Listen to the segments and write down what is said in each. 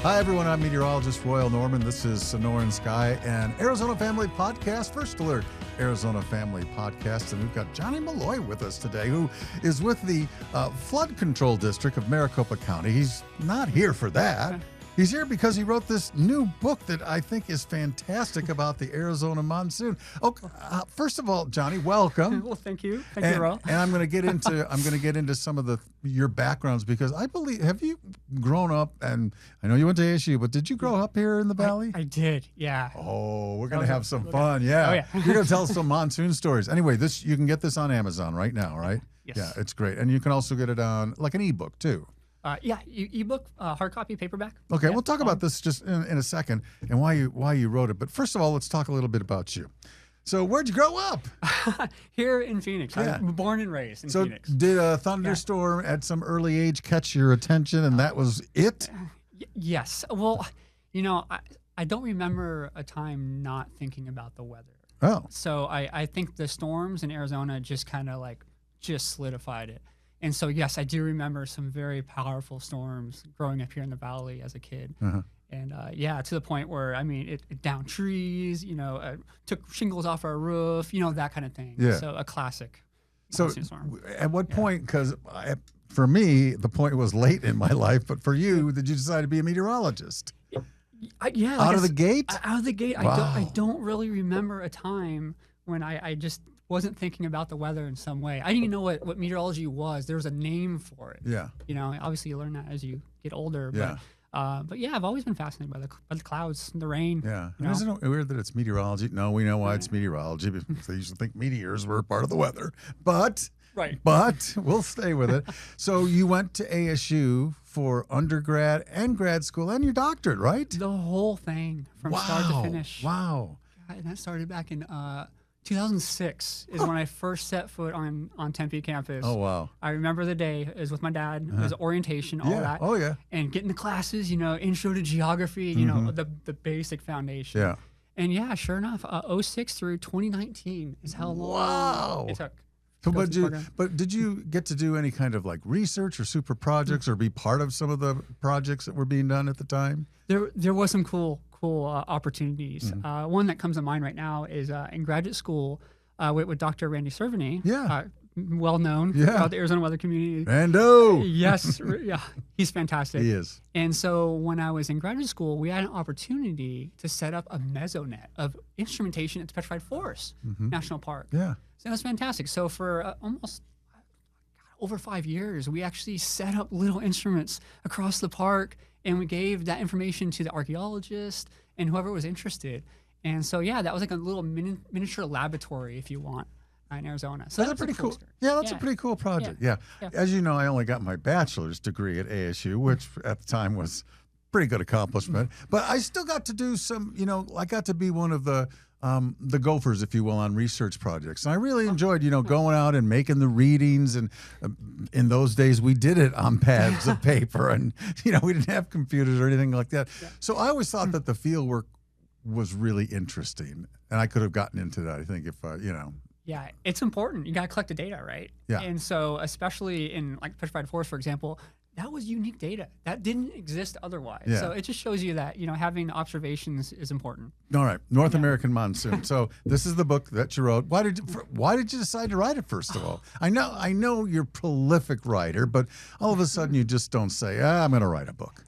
Hi, everyone. I'm Meteorologist Royal Norman. This is Sonoran Sky and Arizona Family Podcast. First Alert Arizona Family Podcast. And we've got Jonny Malloy with us today, who is with the Flood Control District of Maricopa County. He's not here for that. He's here because he wrote this new book that I think is fantastic about the Arizona monsoon. Oh, first of all, Jonny, welcome. Well, thank you. Thank you, Royal. And I'm going to get into some of your backgrounds, because I believe, have you grown up, and I know you went to ASU, but did you grow up here in the Valley? I did, yeah. Oh, we're going to have some fun. Yeah. Oh, yeah. You're going to tell us some monsoon stories. Anyway, you can get this on Amazon right now, right? Yes. Yeah, it's great. And you can also get it on like an ebook too. Ebook, hard copy, paperback. Okay, yeah. We'll talk about this just in a second and why you wrote it. But first of all, let's talk a little bit about you. So where'd you grow up? Here in Phoenix. Yeah. I was born and raised in Phoenix. So did a thunderstorm at some early age catch your attention, and that was it? Yes. Well, I don't remember a time not thinking about the weather. Oh. So I think the storms in Arizona just kind of just solidified it. And so, yes, I do remember some very powerful storms growing up here in the Valley as a kid. Uh-huh. And, to the point where, it downed trees, took shingles off our roof, that kind of thing. Yeah. So a classic. So at what point, because for me, the point was late in my life, but for you, did you decide to be a meteorologist? Out of the gate? Out of the gate. Wow. I don't really remember a time when I just wasn't thinking about the weather in some way. I didn't even know what meteorology was. There was a name for it. Yeah. Obviously you learn that as you get older. Yeah. But I've always been fascinated by the clouds, the rain. Yeah. Isn't it weird that it's meteorology? No, we know why it's meteorology, because they used to think meteors were part of the weather. But we'll stay with it. So you went to ASU for undergrad and grad school and your doctorate, right? The whole thing from start to finish. Wow. God, and that started back in 2006 is when I first set foot on Tempe campus. Oh, wow. I remember the day. It was with my dad. It was orientation, all that. Oh, yeah. And getting the classes, intro to geography, the basic foundation. Yeah. And sure enough, 06 through 2019 is how long it took. But did you get to do any kind of research or super projects or be part of some of the projects that were being done at the time? There was some cool opportunities. One that comes to mind right now is in graduate school with Dr. Randy Cerveny. Yeah. Well known throughout the Arizona weather community. Rando! Yes. Yeah. He's fantastic. He is. And so when I was in graduate school, we had an opportunity to set up a mesonet of instrumentation at the Petrified Forest National Park. Yeah. So that was fantastic. So for almost over 5 years, we actually set up little instruments across the park, and we gave that information to the archaeologist and whoever was interested. And so, that was like a little miniature laboratory, if you want, in Arizona. So that's pretty cool. Yeah, that's a pretty cool project. Yeah. As you know, I only got my bachelor's degree at ASU, which at the time was pretty good accomplishment. But I still got to do some, I got to be one of the gophers, if you will, on research projects. And I really enjoyed, going out and making the readings. And in those days, we did it on pads of paper, and, we didn't have computers or anything like that. Yeah. So I always thought that the field work was really interesting, and I could have gotten into that, I think, if, Yeah, it's important. You got to collect the data, right? Yeah. And so especially in Petrified Forest, for example, that was unique data. That didn't exist otherwise. Yeah. So it just shows you that, having observations is important. All right. North American Monsoon. So this is the book that you wrote. Why did you decide to write it, first of all? I know you're a prolific writer, but all of a sudden you just don't say, I'm going to write a book.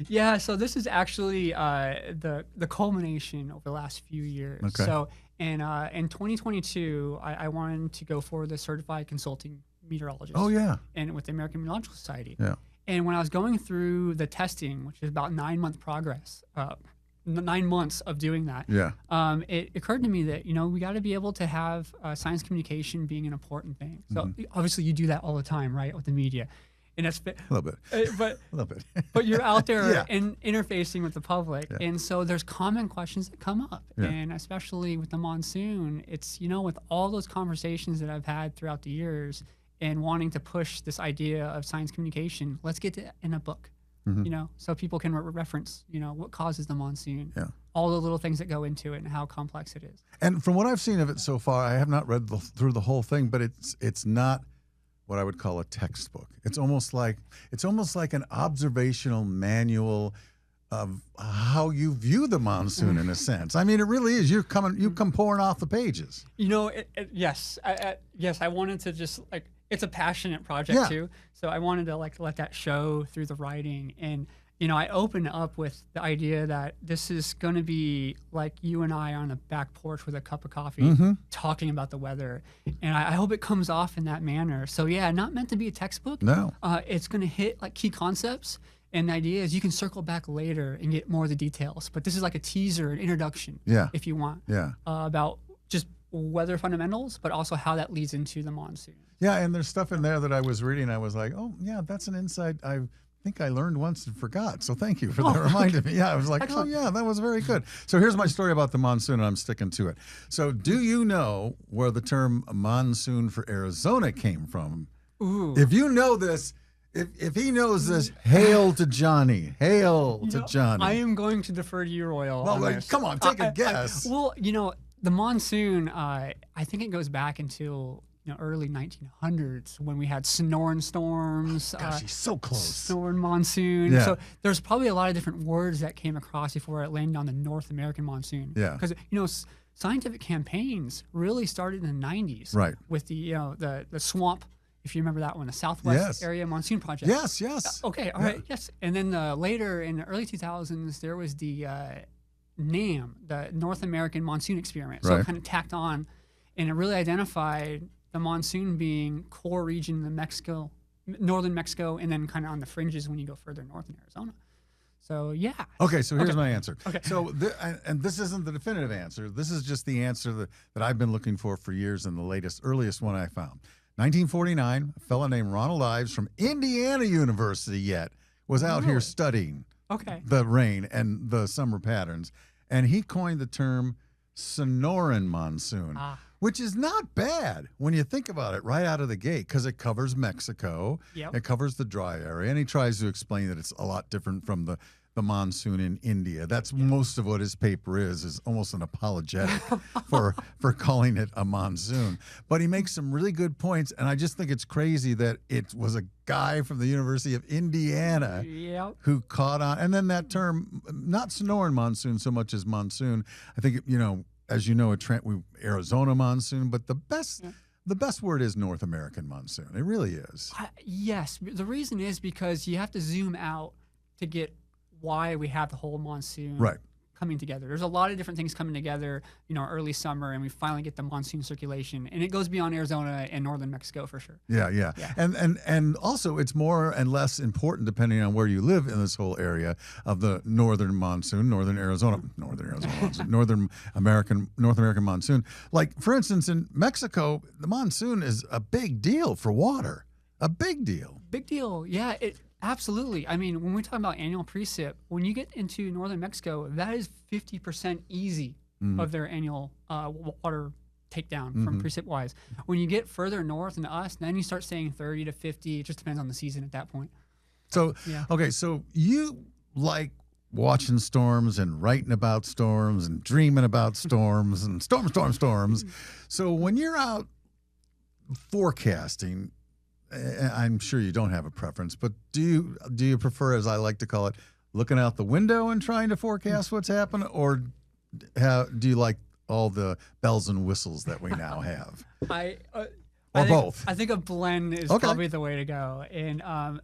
Yeah, so this is actually the culmination over the last few years. Okay. So in 2022, I wanted to go for the certified consulting meteorologist. Oh, yeah. And with the American Meteorological Society. Yeah. And when I was going through the testing, which is about 9 month progress, 9 months of doing that, it occurred to me that, we got to be able to have science communication being an important thing. So obviously you do that all the time, right, with the media. And that's a little bit, but a little bit. But you're out there and interfacing with the public, Yeah. and so there's common questions that come up, Yeah. and especially with the monsoon, it's with all those conversations that I've had throughout the years, and wanting to push this idea of science communication. Let's get it in a book, so people can reference, what causes the monsoon, all the little things that go into it, and how complex it is. And from what I've seen of it so far, I have not read through the whole thing, but it's not what I would call a textbook. It's almost like an observational manual of how you view the monsoon in a sense. I mean, it really is. You come pouring off the pages. Yes, I wanted to just like, it's a passionate project too. So I wanted to like let that show through the writing. And, I opened up with the idea that this is going to be like you and I on a back porch with a cup of coffee talking about the weather. And I hope it comes off in that manner. So yeah, not meant to be a textbook. No. It's going to hit like key concepts. And the idea is you can circle back later and get more of the details. But this is like a teaser, an introduction, if you want, about just weather fundamentals, but also how that leads into the monsoon. Yeah, and there's stuff in there that I was reading. I was like, oh, yeah, that's an insight I think I learned once and forgot. So thank you for that reminding me. Yeah, I was like, excellent. Oh, yeah, that was very good. So here's my story about the monsoon, and I'm sticking to it. So do you know where the term monsoon for Arizona came from? Ooh. If you know this, if he knows this, hail to Jonny. Hail to Jonny. I am going to defer to you, Royal. Well, come on, take a guess. The monsoon, I think it goes back until early 1900s when we had Sonoran storms. Gosh, he's so close. Sonoran Monsoon. Yeah. So there's probably a lot of different words that came across before it landed on the North American Monsoon. Yeah. Because scientific campaigns really started in the 90s. Right. With the swamp. If you remember that one, the Southwest Area Monsoon Project. Yes. Okay, all right, yes. And then later in the early 2000s, there was the NAM, the North American Monsoon Experiment. So it kind of tacked on, and it really identified the monsoon being core region in Mexico, northern Mexico, and then kind of on the fringes when you go further north in Arizona. So, yeah. Okay, so here's my answer. Okay. So, and this isn't the definitive answer. This is just the answer that I've been looking for years, and the earliest one I found. 1949, a fellow named Ronald Ives from Indiana University was out here studying the rain and the summer patterns, and he coined the term Sonoran Monsoon, which is not bad when you think about it right out of the gate, because it covers Mexico, it covers the dry area, and he tries to explain that it's a lot different from the monsoon in India. That's most of what his paper is almost an apologetic for calling it a monsoon. But he makes some really good points, and I just think it's crazy that it was a guy from the University of Indiana who caught on. And then that term, not Sonoran Monsoon so much as monsoon, I think, as you know, Arizona Monsoon, but the best word is North American Monsoon. It really is. Yes. The reason is because you have to zoom out to get why we have the whole monsoon coming together. There's a lot of different things coming together, early summer, and we finally get the monsoon circulation, and it goes beyond Arizona and northern Mexico for sure. Yeah. And also it's more and less important depending on where you live in this whole area of the northern monsoon, North American monsoon. Like, for instance, in Mexico, the monsoon is a big deal for water. A big deal. Big deal. Yeah. Absolutely. I mean, when we talk about annual precip, when you get into northern Mexico, that is 50% easy of their annual water takedown from precip-wise. When you get further north into us, then you start saying 30 to 50. It just depends on the season at that point. So, okay, so you like watching storms and writing about storms and dreaming about storms and storms. So when you're out forecasting, I'm sure you don't have a preference, but do you prefer, as I like to call it, looking out the window and trying to forecast what's happening, or do you like all the bells and whistles that we now have? Both? I think a blend is probably the way to go. And I'm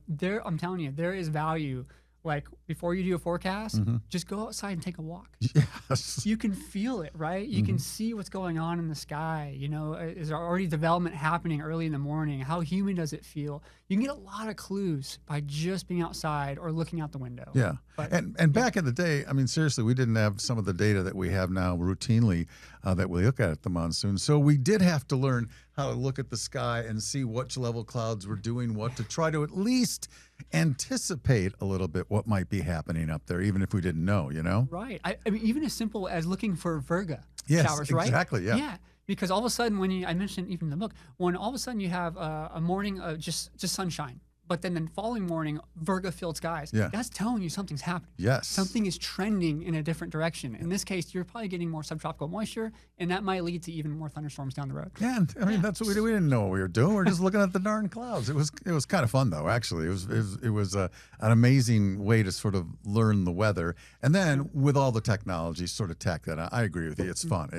telling you, there is value. Like, before you do a forecast, just go outside and take a walk. Yes. You can feel it, right? You can see what's going on in the sky. Is there already development happening early in the morning? How humid does it feel? You can get a lot of clues by just being outside or looking out the window. Yeah. And back in the day, I mean, seriously, we didn't have some of the data that we have now routinely that we look at the monsoon. So we did have to learn how to look at the sky and see which level clouds were doing what to try to at least anticipate a little bit what might be happening up there, even if we didn't know, Right. I mean, even as simple as looking for virga showers, right? Exactly, yeah. Yeah, because all of a sudden I mentioned even in the book, when all of a sudden you have a morning of just sunshine, but then the following morning, Virgo-filled skies. Yeah. That's telling you something's happening. Yes. Something is trending in a different direction. In this case, you're probably getting more subtropical moisture, and that might lead to even more thunderstorms down the road. Yeah, and, I mean, that's what we did. We didn't know what we were doing. We're just looking at the darn clouds. It was kind of fun, though, actually. It was an amazing way to sort of learn the weather. And then with all the technology, sort of tech, that I agree with you. It's fun.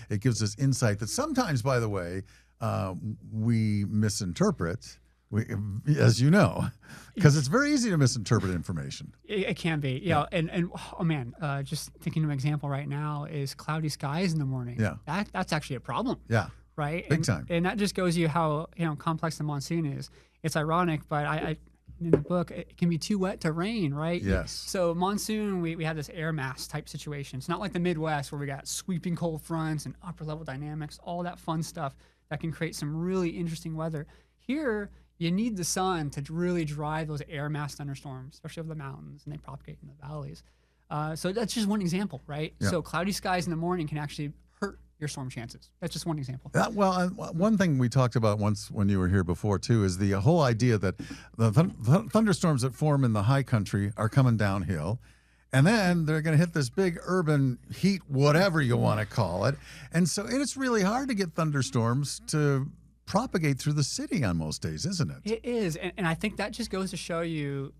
It gives us insight that sometimes, by the way, we misinterpret. As you know, because it's very easy to misinterpret information. It can be, yeah. And oh man, just thinking of an example right now is cloudy skies in the morning. Yeah, that's actually a problem. Yeah, right. Big time. And that just goes you how complex the monsoon is. It's ironic, but I in the book it can be too wet to rain, right? Yes. So monsoon, we have this air mass type situation. It's not like the Midwest where we got sweeping cold fronts and upper level dynamics, all that fun stuff that can create some really interesting weather. Here, you need the sun to really drive those air mass thunderstorms, especially over the mountains, and they propagate in the valleys. So that's just one example, right? Yeah. So cloudy skies in the morning can actually hurt your storm chances. That's just one example. One thing we talked about once when you were here before, too, is the whole idea that the thunderstorms that form in the high country are coming downhill. And then they're going to hit this big urban heat, whatever you want to call it. And it's really hard to get thunderstorms to propagate through the city on most days, isn't it? It is, and I think that just goes to show you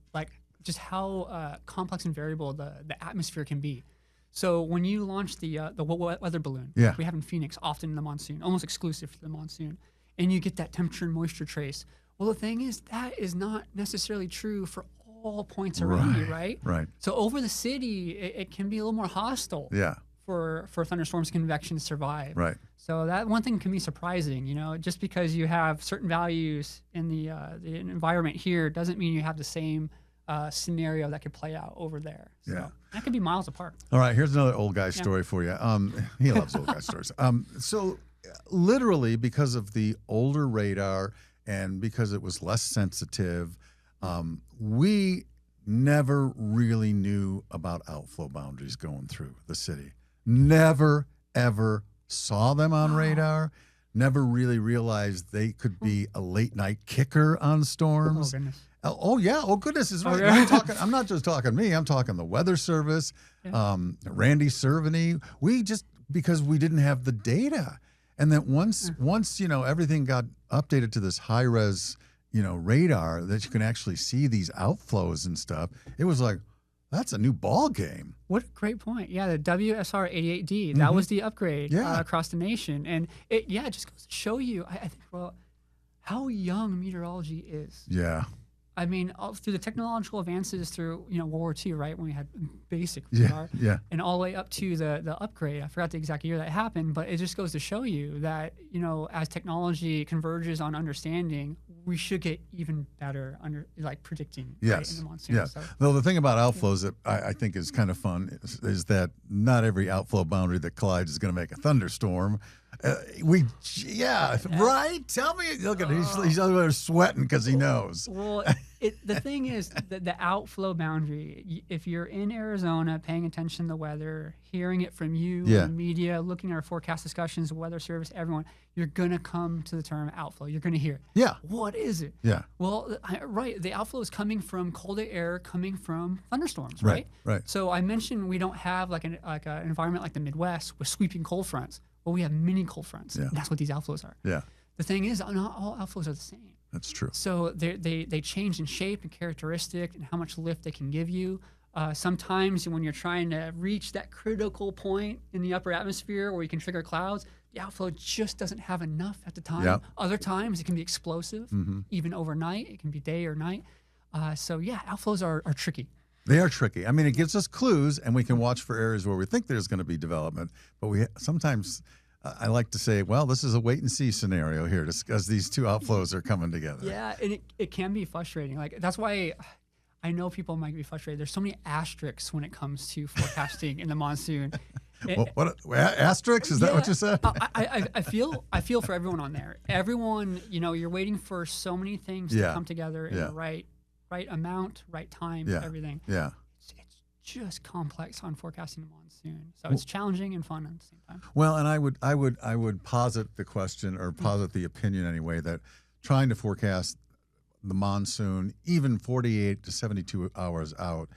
just how complex and variable the atmosphere can be. So when you launch the weather balloon, yeah. we have in Phoenix, often in the monsoon, almost exclusive to the monsoon, and you get that temperature and moisture trace. Well, the thing is that is not necessarily true for all points around you, right? Right. So over the city, it can be a little more hostile. Yeah. For thunderstorms convection to survive. Right. So that one thing can be surprising, just because you have certain values in the environment here doesn't mean you have the same scenario that could play out over there. So yeah. that could be miles apart. All right, here's another old guy story for you. He loves old guy stories. So literally because of the older radar and because it was less sensitive, we never really knew about outflow boundaries going through the city. Never, ever saw them on radar. Never really realized they could be a late night kicker on storms. Oh, goodness. Oh yeah. Oh, goodness is right. I'm not just talking me. I'm talking the Weather Service, Randy Cerveny. Because we didn't have the data. And then once everything got updated to this high-res, radar that you can actually see these outflows and stuff, it was like, that's a new ball game. What a great point. Yeah, the WSR 88D, that was the upgrade across the nation. And it just goes to show you, I think, how young meteorology is. Yeah. I mean, through the technological advances through, World War II, right, when we had basic radar, and all the way up to the upgrade. I forgot the exact year that happened, but it just goes to show you that, as technology converges on understanding, we should get even better predicting right, in the monsoon. Yeah. So, though the thing about outflows that I think is kind of fun is that not every outflow boundary that collides is going to make a thunderstorm. Right? Tell me. Look at he's over there sweating because he knows. Well, the thing is that the outflow boundary, if you're in Arizona paying attention to the weather, hearing it from you, the media, looking at our forecast discussions, the Weather Service, everyone, you're going to come to the term outflow. You're going to hear it. Yeah. What is it? Yeah. Well, right. The outflow is coming from colder air, coming from thunderstorms, right? Right. So I mentioned we don't have an environment like the Midwest with sweeping cold fronts. Well, we have mini cold fronts. Yeah. And that's what these outflows are. Yeah. The thing is, not all outflows are the same. That's true. So they change in shape and characteristic and how much lift they can give you. Sometimes when you're trying to reach that critical point in the upper atmosphere where you can trigger clouds, the outflow just doesn't have enough at the time. Yep. Other times it can be explosive, even overnight. It can be day or night. Outflows are tricky. They are tricky. I mean, it gives us clues, and we can watch for areas where we think there's going to be development. But sometimes I like to say, well, this is a wait-and-see scenario here, because these two outflows are coming together. Yeah, and it can be frustrating. That's why I know people might be frustrated. There's so many asterisks when it comes to forecasting in the monsoon. What asterisks? Is that what you said? I feel for everyone on there. Everyone, you're waiting for so many things to come together in the right amount, right time, everything. Yeah. It's just complex on forecasting the monsoon. So it's challenging and fun at the same time. Well, and I would posit the question, or posit the opinion anyway, that trying to forecast the monsoon, even 48 to 72 hours out,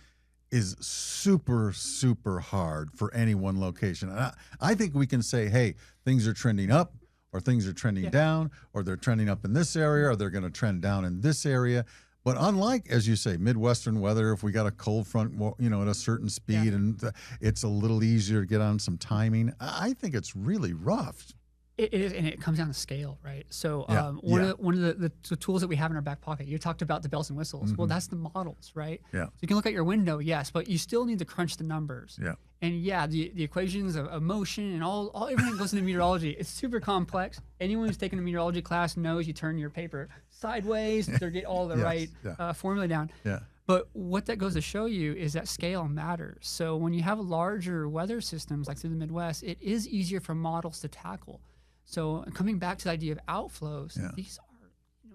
is super, super hard for any one location. And I think we can say, hey, things are trending up, or things are trending down, or they're trending up in this area, or they're going to trend down in this area. But unlike, as you say, Midwestern weather, if we got a cold front, at a certain speed, and it's a little easier to get on some timing, I think it's really rough. It is, and it comes down to scale, right? So one of the tools that we have in our back pocket, you talked about the bells and whistles. Mm-hmm. Well, that's the models, right? Yeah. So you can look at your window, yes, but you still need to crunch the numbers. Yeah. And the equations of motion and all everything that goes into meteorology, it's super complex. Anyone who's taken a meteorology class knows you turn your paper sideways to get all the right formula down. Yeah. But what that goes to show you is that scale matters. So when you have larger weather systems like through the Midwest, it is easier for models to tackle. So coming back to the idea of outflows, these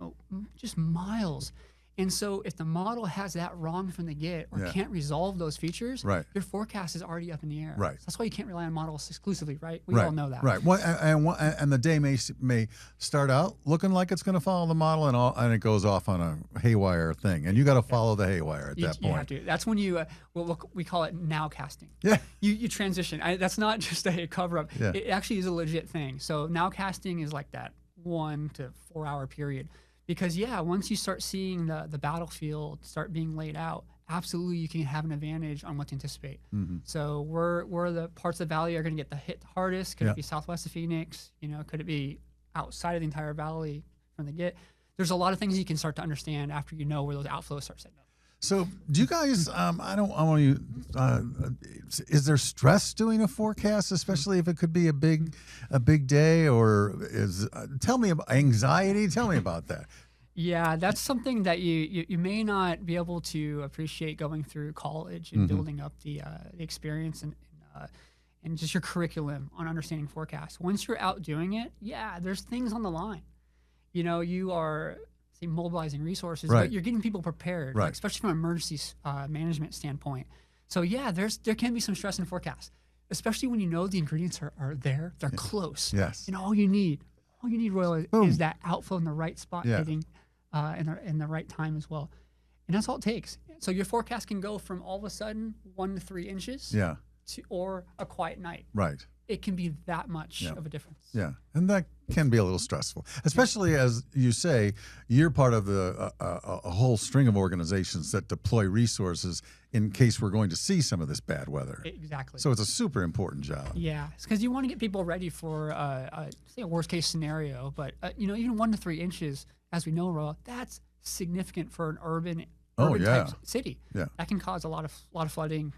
are just miles. And so if the model has that wrong from the get or can't resolve those features, your forecast is already up in the air. Right. So that's why you can't rely on models exclusively, right? We all know that. Right. Well, and the day may start out looking like it's going to follow the model, and it goes off on a haywire thing, and you got to follow the haywire at that point. You have to. That's when you we call it now casting. Yeah. You transition. That's not just a cover up. Yeah. It actually is a legit thing. So now casting is like that 1 to 4 hour period. Because, once you start seeing the battlefield start being laid out, absolutely you can have an advantage on what to anticipate. Mm-hmm. So where the parts of the valley are going to get hit the hardest? Could it be southwest of Phoenix? Could it be outside of the entire valley from the get? There's a lot of things you can start to understand after you know where those outflows start setting up. So, do you guys? Is there stress doing a forecast, especially if it could be a big day, or tell me about anxiety? Tell me about that. Yeah, that's something that you may not be able to appreciate going through college and building up the experience and just your curriculum on understanding forecasts. Once you're out doing it, there's things on the line. You are mobilizing resources, but you're getting people prepared, especially from an emergency management standpoint. So there can be some stress in the forecast, especially when the ingredients are there, they're close. Yes. And all you need, Royal, is that outflow in the right spot hitting in the right time as well. And that's all it takes. So your forecast can go from all of a sudden 1 to 3 inches or a quiet night. Right. It can be that much of a difference. Yeah, and that can be a little stressful, especially as you say, you're part of a whole string of organizations that deploy resources in case we're going to see some of this bad weather. Exactly. So it's a super important job. Yeah, it's because you want to get people ready for say a worst case scenario, but even 1 to 3 inches, as we know, Royal, that's significant for an urban type city. Yeah, that can cause a lot of flooding,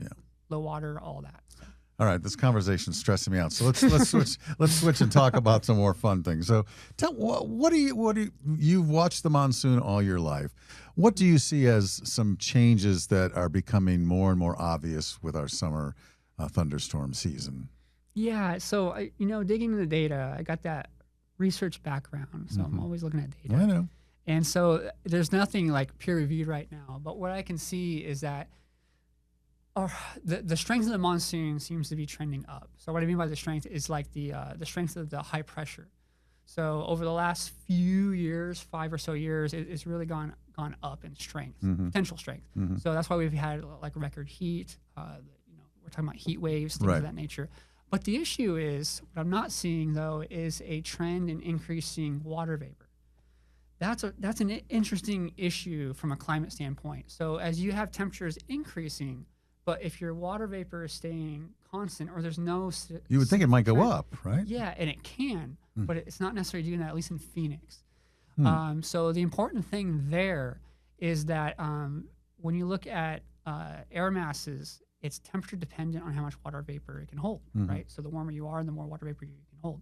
low water, all that. So. All right, this conversation's stressing me out. So let's switch and talk about some more fun things. So, you've watched the monsoon all your life. What do you see as some changes that are becoming more and more obvious with our summer thunderstorm season? Yeah, so digging into the data, I got that research background, so I'm always looking at data. I know. And so there's nothing like peer reviewed right now, but what I can see is that the strength of the monsoon seems to be trending up. So what I mean by the strength is like the strength of the high pressure. So over the last few years, 5 or so years, it's really gone up in strength, potential strength. So that's why we've had like record heat. We're talking about heat waves, things of that nature. But the issue is, what I'm not seeing though, is a trend in increasing water vapor. That's an interesting issue from a climate standpoint. So as you have temperatures increasing, but if your water vapor is staying constant, or there's no... You would think it might go up, right? Yeah, and it can, but it's not necessarily doing that, at least in Phoenix. So the important thing there is that when you look at air masses, it's temperature dependent on how much water vapor it can hold, right? So the warmer you are, the more water vapor you can hold.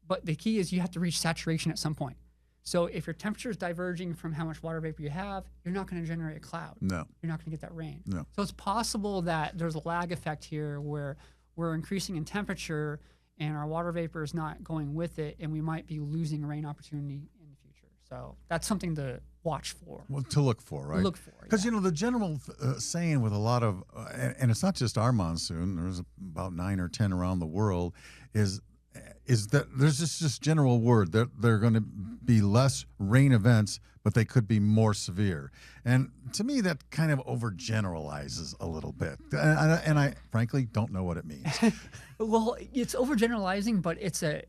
But the key is you have to reach saturation at some point. So if your temperature is diverging from how much water vapor you have, you're not going to generate a cloud. No. You're not going to get that rain. No. So it's possible that there's a lag effect here where we're increasing in temperature and our water vapor is not going with it, and we might be losing rain opportunity in the future. So that's something to watch for. Well, to look for, right? Look for, because the general saying with a lot of, and it's not just our monsoon. There's about 9 or 10 around the world. Is that there's just this general word that they're going to be less rain events, but they could be more severe. And to me, that kind of overgeneralizes a little bit. And I frankly don't know what it means. Well, it's overgeneralizing, but it's a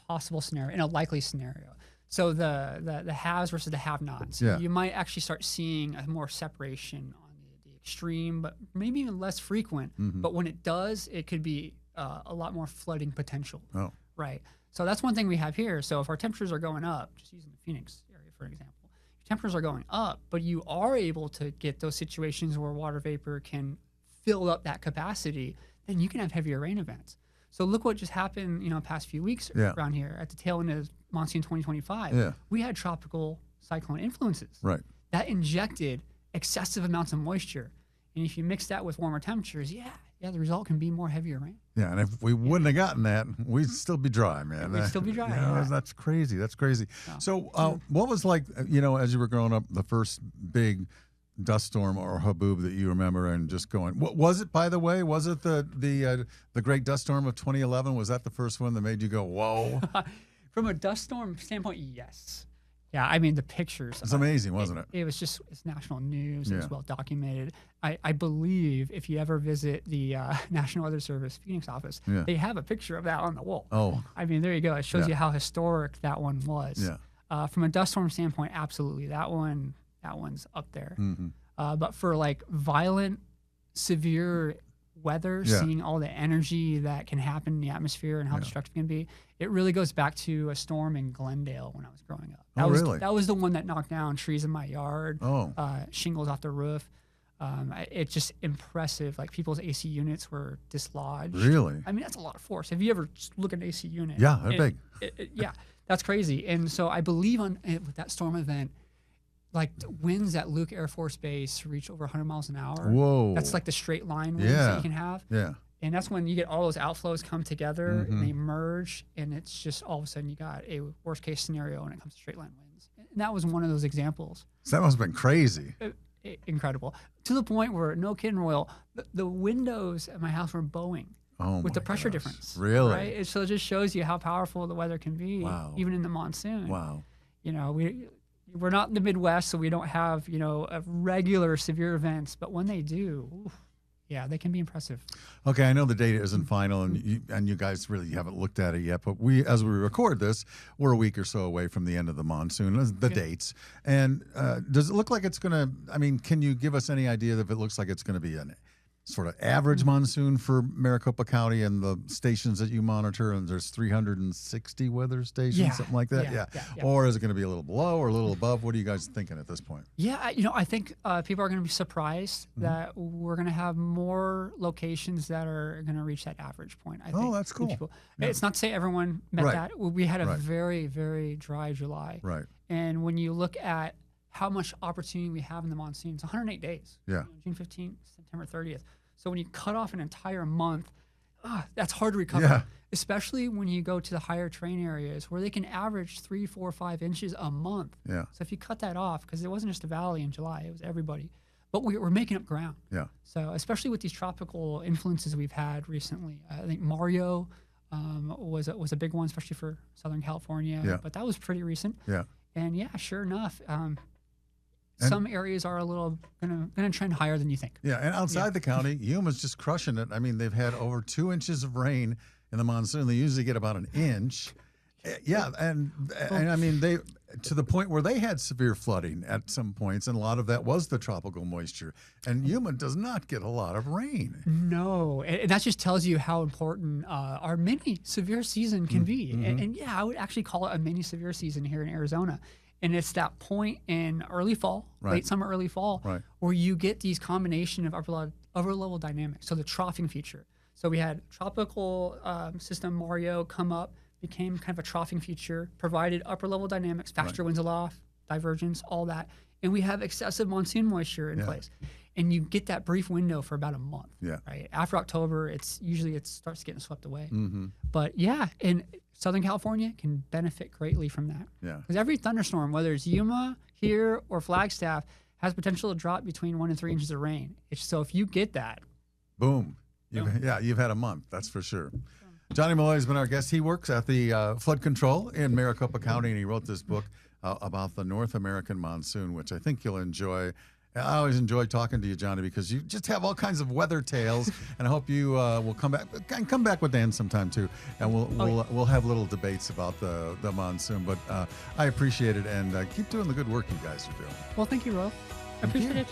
possible scenario and a likely scenario. So the haves versus the have-nots. Yeah. You might actually start seeing a more separation on the extreme, but maybe even less frequent. But when it does, it could be a lot more flooding potential. Oh. Right. So that's one thing we have here. So if our temperatures are going up, just using the Phoenix area for example, your temperatures are going up, but you are able to get those situations where water vapor can fill up that capacity, then you can have heavier rain events. So look what just happened, past few weeks around here at the tail end of monsoon 2025. Yeah. We had tropical cyclone influences. Right. That injected excessive amounts of moisture. And if you mix that with warmer temperatures, the result can be more heavier rain. Yeah, and if we wouldn't have gotten that, we'd still be dry, man. We'd still be dry. That's crazy. That's crazy. Yeah. So what was like, as you were growing up, the first big dust storm or haboob that you remember and just going, what was it, by the way? Was it the great dust storm of 2011? Was that the first one that made you go, whoa? From a dust storm standpoint, yes. Yeah, I mean, the pictures. It's amazing, wasn't it? It was just, it's national news. Yeah. It was well documented. I believe if you ever visit the National Weather Service Phoenix office, they have a picture of that on the wall. Oh. I mean, there you go. It shows you how historic that one was. Yeah. From a dust storm standpoint, absolutely. That one's up there. But for like violent, severe weather, seeing all the energy that can happen in the atmosphere and how destructive it can be, it really goes back to a storm in Glendale when I was growing up. That was the one that knocked down trees in my yard, shingles off the roof. It's just impressive. Like people's AC units were dislodged. Really? I mean, that's a lot of force. Have you ever looked at an AC unit? Yeah, they're big. Yeah, that's crazy. And so I believe with that storm event, like winds at Luke Air Force Base reach over 100 miles an hour. Whoa. That's like the straight line winds that you can have. Yeah. And that's when you get all those outflows come together and they merge, and it's just all of a sudden you got a worst case scenario when it comes to straight line winds. And that was one of those examples. So that must have been crazy. Incredible. To the point where, no kidding, Royal, the windows at my house were bowing with the pressure difference. Really? Right? So it just shows you how powerful the weather can be, even in the monsoon. Wow. We're not in the Midwest, so we don't have, a regular severe events, but when they do, they can be impressive. Okay, I know the data isn't final, and you guys really haven't looked at it yet, but as we record this, we're a week or so away from the end of the monsoon, the dates. And does it look like it's going to, can you give us any idea if it looks like it's going to be an sort of average monsoon for Maricopa County and the stations that you monitor, and there's 360 weather stations, something like that? Yeah. Or is it going to be a little below or a little above? What are you guys thinking at this point? Yeah, I think people are going to be surprised that we're going to have more locations that are going to reach that average point. I think. That's cool. It's not to say everyone met that. We had a very, very dry July. Right. And when you look at how much opportunity we have in the monsoon, it's 108 days. Yeah. June 15th, September 30th. So when you cut off an entire month, that's hard to recover, especially when you go to the higher terrain areas where they can average 3, 4, 5 inches a month. Yeah. So if you cut that off, because it wasn't just a valley in July, it was everybody, but we're making up ground. Yeah. So especially with these tropical influences we've had recently, I think Mario was a big one, especially for Southern California. Yeah. But that was pretty recent. Yeah. And sure enough. Some areas are a little gonna trend higher than you think. Yeah, and outside the county, Yuma's just crushing it. I mean, they've had over 2 inches of rain in the monsoon. They usually get about an inch. Yeah, and I mean, they to the point where they had severe flooding at some points, and a lot of that was the tropical moisture. And Yuma does not get a lot of rain. No, and that just tells you how important our mini severe season can be. And I would actually call it a mini severe season here in Arizona. And it's that point in early fall, late summer, early fall, where you get these combination of upper level dynamics. So the troughing feature. So we had tropical system Mario come up, became kind of a troughing feature, provided upper level dynamics, faster winds aloft, divergence, all that. And we have excessive monsoon moisture in place. And you get that brief window for about a month. Yeah. Right. After October, it starts getting swept away. But and Southern California can benefit greatly from that. Yeah. Because every thunderstorm, whether it's Yuma here or Flagstaff, has potential to drop between 1 and 3 inches of rain. So if you get that, boom. You've had a month. That's for sure. Jonny Malloy has been our guest. He works at the flood control in Maricopa County, and he wrote this book about the North American monsoon, which I think you'll enjoy. I always enjoy talking to you, Jonny, because you just have all kinds of weather tales, and I hope you will come back. Come back with Dan sometime too, and we'll have little debates about the monsoon. But I appreciate it, and keep doing the good work you guys are doing. Well, thank you, Ro. I appreciate it.